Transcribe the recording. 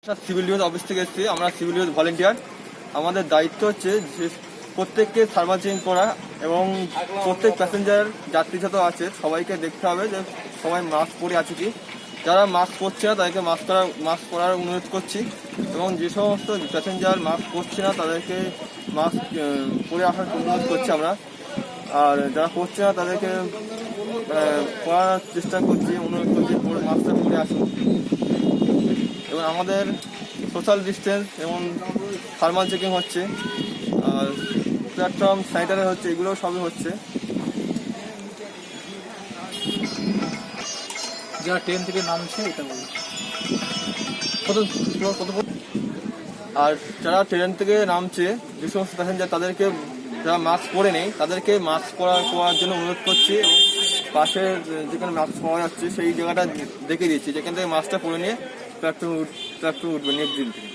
Civil defence office থেকে এসেছি। আমরা সিভিল ডিফেন্স ভলেন্টিয়ার। আমাদের দায়িত্ব হচ্ছে যে প্রত্যেককে থার্মাল চেকিং করা এবং প্রত্যেক প্যাসেঞ্জার যাত্রী যত আছে সবাইকে দেখতে হবে যে সবাই মাস্ক পরে আছে কি। যারা মাস্ক পরছে না তাদেরকে মাস্ক পরার অনুরোধ করছি এবং যে সমস্ত প্যাসেঞ্জার মাস্ক পরছে না তাদেরকে মাস্ক পরে আসার অনুরোধ করছি আমরা। আর যারা পরছে না তাদেরকে পড়ার চেষ্টা করছি, অনুরোধ করছি মাস্কটা পরে আসুন। এবং আমাদের সোশ্যাল ডিস্টেন্স এবং থার্মাল চেকিং হচ্ছে, আর প্ল্যাটফর্ম স্যানিটারি হচ্ছে, এগুলো সবই হচ্ছে। যারা ট্রেন থেকে নামছে এটা বলি আর যারা ট্রেন থেকে নামছে যে সমস্ত প্যাসেঞ্জার তাদেরকে যারা মাস্ক পরে নেই তাদেরকে মাস্ক পরার জন্য অনুরোধ করছি এবং পাশে যেখানে মাস্ক পাওয়া যাচ্ছে সেই জায়গাটা দেখে দিচ্ছি যেখান থেকে মাস্কটা পরে নিয়ে প্ল্যাটফর্মে উঠবে নেক্সট দিন থেকে।